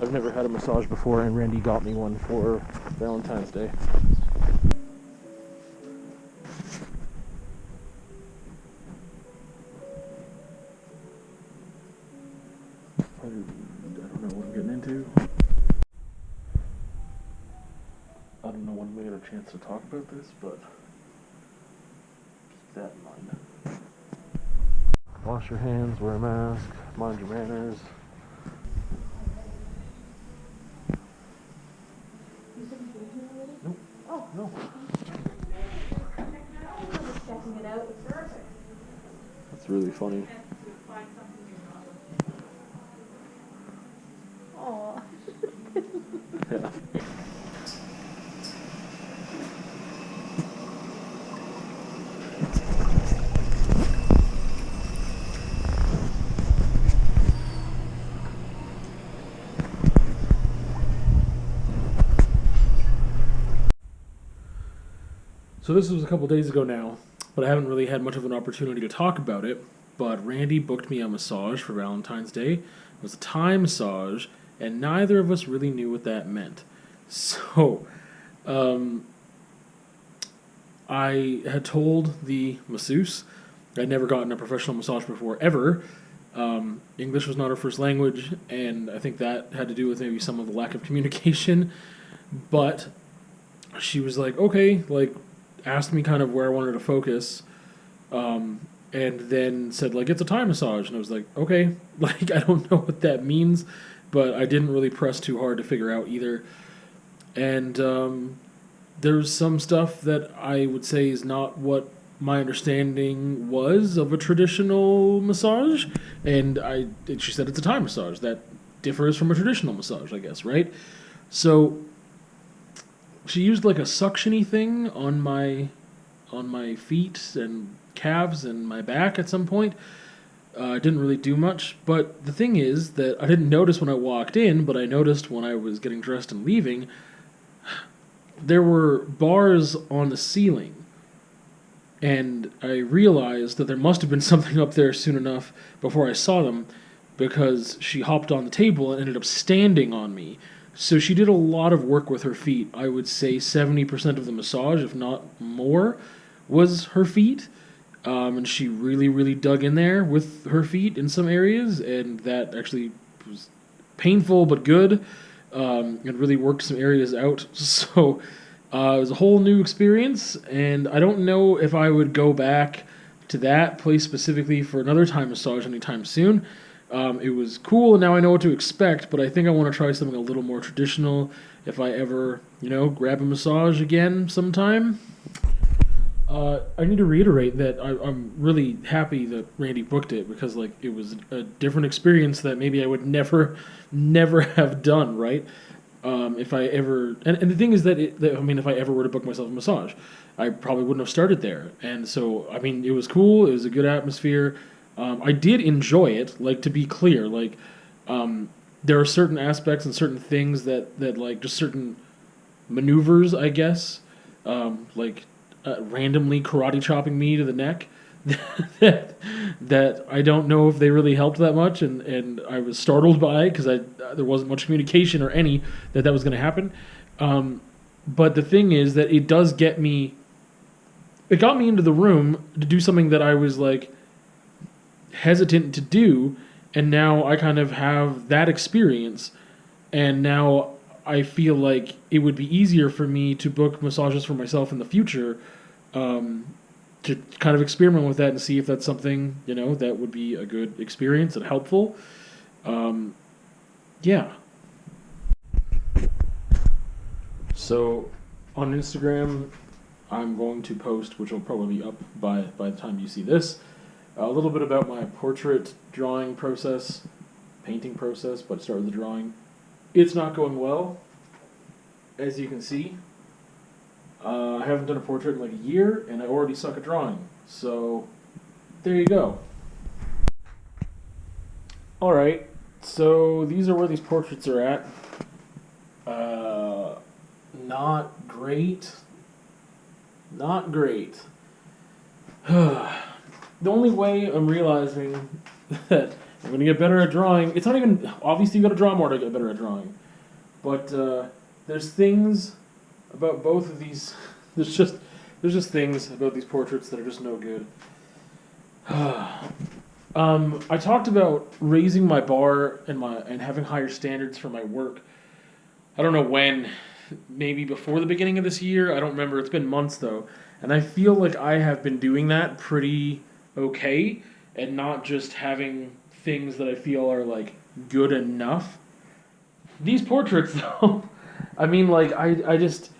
I've never had a massage before, and Randy got me one for Valentine's Day. I don't know what I'm getting into. I don't know when we get a chance to talk about this, but keep that in mind. Wash your hands, wear a mask, mind your manners. Nope. Oh, no. Checking it out. It's perfect. That's really funny. Aw. Yeah. So this was a couple days ago now, but I haven't really had much of an opportunity to talk about it. But Randy booked me a massage for Valentine's Day. It was a Thai massage, and neither of us really knew what that meant. So, I had told the masseuse I'd never gotten a professional massage before, ever. English was not her first language, and I think that had to do with maybe some of the lack of communication. But she was like, okay, like, asked me kind of where I wanted to focus, and then said, like, it's a Thai massage. And I was like, okay, like, I don't know what that means, but I didn't really press too hard to figure out either. And there's some stuff that I would say is not what my understanding was of a traditional massage, and she said it's a Thai massage that differs from a traditional massage, I guess, right? So she used like a suction-y thing on my feet and calves and my back at some point. Didn't really do much, but the thing is that I didn't notice when I walked in, but I noticed when I was getting dressed and leaving, there were bars on the ceiling. And I realized that there must have been something up there soon enough before I saw them, because she hopped on the table and ended up standing on me. So she did a lot of work with her feet. I would say 70% of the massage, if not more, was her feet. And she really, really dug in there with her feet in some areas, and that actually was painful but good, and really worked some areas out. So it was a whole new experience, and I don't know if I would go back to that place specifically for another Thai massage anytime soon. It was cool, and now I know what to expect, but I think I want to try something a little more traditional if I ever, grab a massage again sometime. I need to reiterate that I'm really happy that Randy booked it, because like it was a different experience that maybe I would never have done, right? If I ever, and the thing is that if I ever were to book myself a massage, I probably wouldn't have started there. And so, I mean, it was cool. It was a good atmosphere. I did enjoy it. Like, to be clear, like, there are certain aspects and certain things that like just certain maneuvers, I guess, like randomly karate chopping me to the neck. that I don't know if they really helped that much, and I was startled by, because there wasn't much communication or any that was going to happen. But the thing is that it does get me. It got me into the room to do something that I was like hesitant to do, and now I kind of have that experience, and now I feel like it would be easier for me to book massages for myself in the future. To kind of experiment with that and see if that's something, that would be a good experience and helpful. Yeah. So on Instagram, I'm going to post, which will probably be up by the time you see this, a little bit about my portrait drawing process, painting process, but start with the drawing. It's not going well, as you can see. I haven't done a portrait in like a year, and I already suck at drawing. So, there you go. Alright, so these are where these portraits are at. Not great. Not great. The only way I'm realizing that I'm going to get better at drawing. It's not even, obviously you got to draw more to get better at drawing. But there's things about both of these, there's just things about these portraits that are just no good. I talked about raising my bar and having higher standards for my work. I don't know when, maybe before the beginning of this year. I don't remember. It's been months though, and I feel like I have been doing that pretty okay, and not just having things that I feel are like good enough. These portraits though, I mean, like I just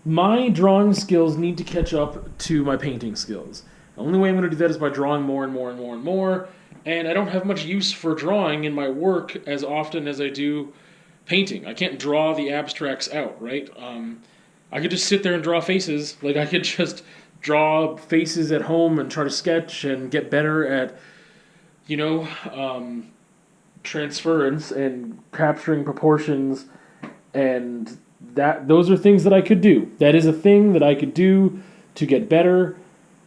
my drawing skills need to catch up to my painting skills. The only way I'm going to do that is by drawing more and more and more and more. And I don't have much use for drawing in my work as often as I do painting. I can't draw the abstracts out, right? I could just sit there and draw faces. Like, I could just draw faces at home and try to sketch and get better at, transference and capturing proportions. And those are things that I could do. That is a thing that I could do to get better.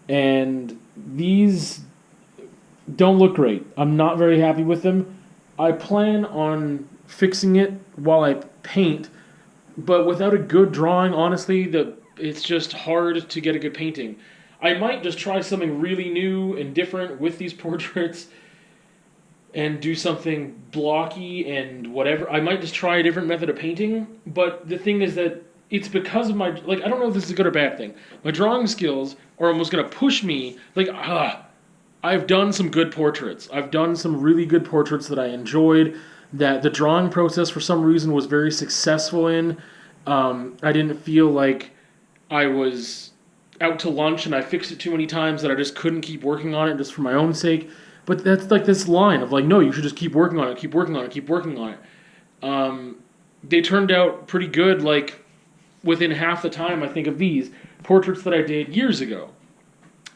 And these don't look great. I'm not very happy with them. I plan on fixing it while I paint, but without a good drawing, honestly, it's just hard to get a good painting. I might just try something really new and different with these portraits and do something blocky and whatever. I might just try a different method of painting, but the thing is that it's because of my, I don't know if this is a good or bad thing. My drawing skills are almost going to push me, I've done some good portraits. I've done some really good portraits that I enjoyed, that the drawing process for some reason was very successful in. I didn't feel like I was out to lunch and I fixed it too many times that I just couldn't keep working on it just for my own sake. But that's like this line of no, you should just keep working on it, keep working on it, keep working on it. They turned out pretty good, within half the time, I think, of these portraits that I did years ago.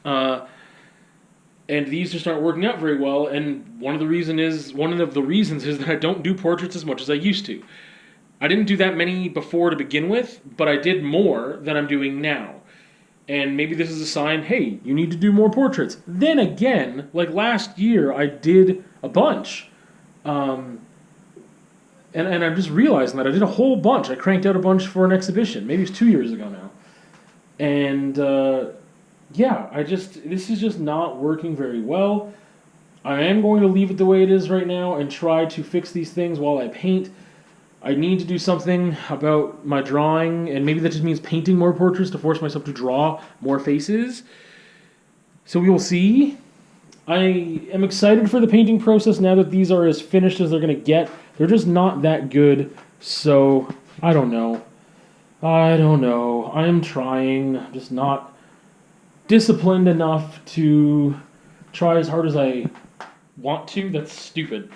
And these just aren't working out very well, and one of the reasons is that I don't do portraits as much as I used to. I didn't do that many before to begin with, but I did more than I'm doing now. And maybe this is a sign, hey, you need to do more portraits. Then again, last year, I did a bunch. And I'm just realizing that I did a whole bunch. I cranked out a bunch for an exhibition. Maybe it's 2 years ago now. And, this is just not working very well. I am going to leave it the way it is right now and try to fix these things while I paint. I need to do something about my drawing, and maybe that just means painting more portraits to force myself to draw more faces. So we will see. I am excited for the painting process now that these are as finished as they're going to get. They're just not that good, so I don't know. I am trying. I'm just not disciplined enough to try as hard as I want to. That's stupid.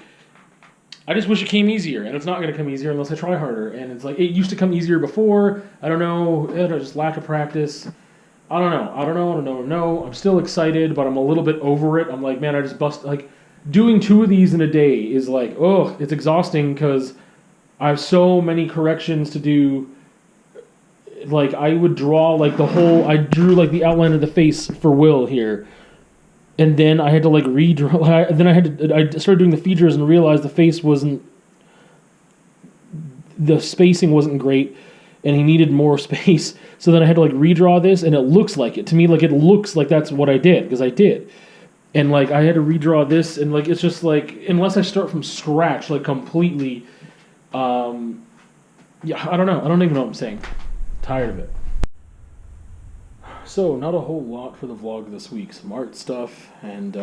I just wish it came easier, and it's not going to come easier unless I try harder. And it's it used to come easier before. I don't know. Just lack of practice. I don't know. I'm still excited, but I'm a little bit over it. I'm man, I just bust. Doing 2 of these in a day is it's exhausting because I have so many corrections to do. I would draw I drew the outline of the face for Will here, and then I had to redraw. Then I started doing the features and realized the spacing wasn't great, and he needed more space. So then I had to redraw this, and it looks like it to me. It looks like that's what I did because I did, and I had to redraw this, and it's just unless I start from scratch completely, I don't know. I don't even know what I'm saying. Tired of it. So, not a whole lot for the vlog this week. Some art stuff and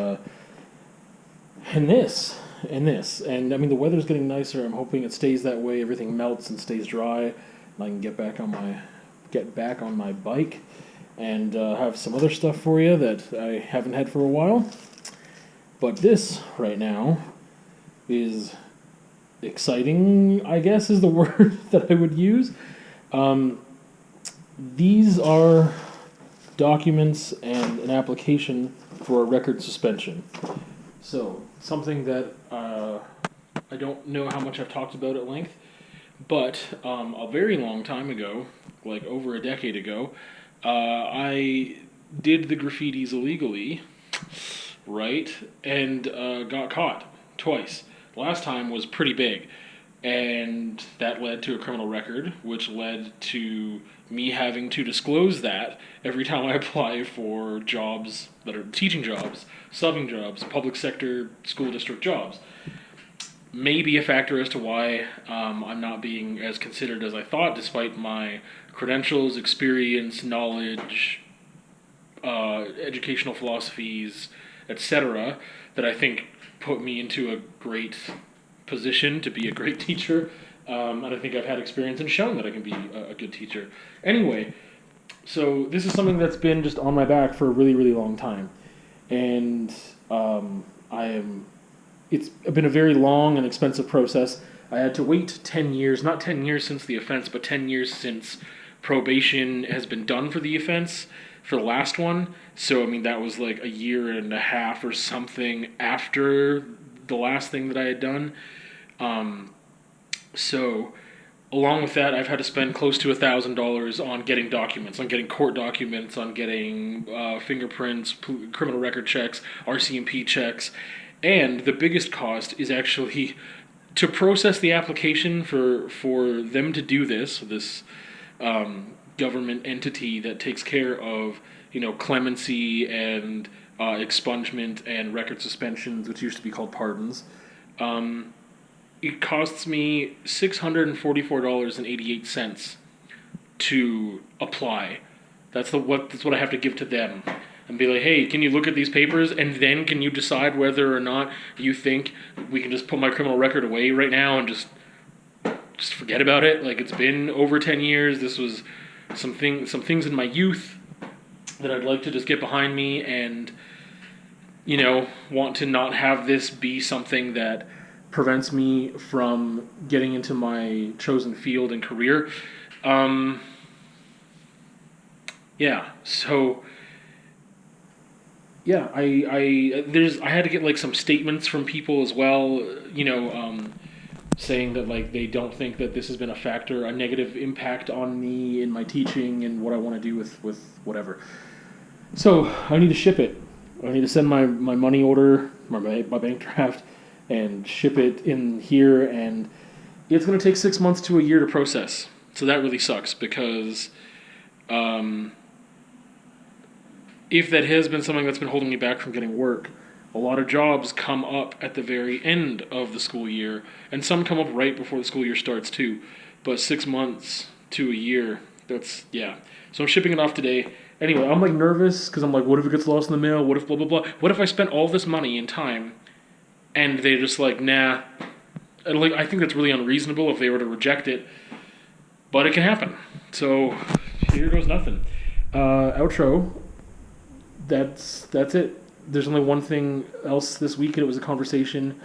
this. And I mean, the weather's getting nicer. I'm hoping it stays that way. Everything melts and stays dry, and I can get back on my bike and have some other stuff for you that I haven't had for a while. But this right now is exciting, I guess, is the word that I would use. These are documents and an application for a record suspension. So, something that I don't know how much I've talked about at length, but a very long time ago, over a decade ago, I did the graffitis illegally, right, and got caught. twice. The last time was pretty big, and that led to a criminal record, which led to me having to disclose that every time I apply for jobs that are teaching jobs, subbing jobs, public sector, school district jobs. Maybe a factor as to why I'm not being as considered as I thought, despite my credentials, experience, knowledge, educational philosophies, etc., that I think put me into a great position to be a great teacher. And I think I've had experience in showing that I can be a good teacher. Anyway, so this is something that's been just on my back for a really, really long time. And it's been a very long and expensive process. I had to wait 10 years, not 10 years since the offense, but 10 years since probation has been done for the offense for the last one. So, I mean, that was like a year and a half or something after the last thing that I had done. So, along with that, I've had to spend close to $1,000 on getting documents, on getting court documents, on getting fingerprints, criminal record checks, RCMP checks. And the biggest cost is actually to process the application for them to do this government entity that takes care of, clemency and expungement and record suspensions, which used to be called pardons. It costs me $644.88 to apply. That's what I have to give to them. And be like, hey, can you look at these papers, and then can you decide whether or not you think we can just put my criminal record away right now and just forget about it? Like, it's been over 10 years. This was some things in my youth that I'd like to just get behind me and, want to not have this be something that prevents me from getting into my chosen field and career. So... Yeah, I had to get like some statements from people as well, saying that like they don't think that this has been a negative impact on me in my teaching and what I want to do with whatever. So I need to ship it. I need to send my money order, my bank draft, and ship it in here, and it's going to take 6 months to a year to process. So that really sucks because if that has been something that's been holding me back from getting work, a lot of jobs come up at the very end of the school year, and some come up right before the school year starts too. But 6 months to a year, that's, yeah. So I'm shipping it off today. Anyway, I'm like nervous because I'm like, what if it gets lost in the mail? What if blah, blah, blah? What if I spent all this money and time and they just like, nah. And like, I think that's really unreasonable if they were to reject it, but it can happen. So here goes nothing. Outro. That's it. There's only one thing else this week, and it was a conversation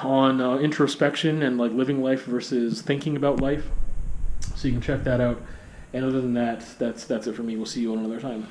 on introspection and like living life versus thinking about life. So you can check that out. And other than that, that's it for me. We'll see you on another time.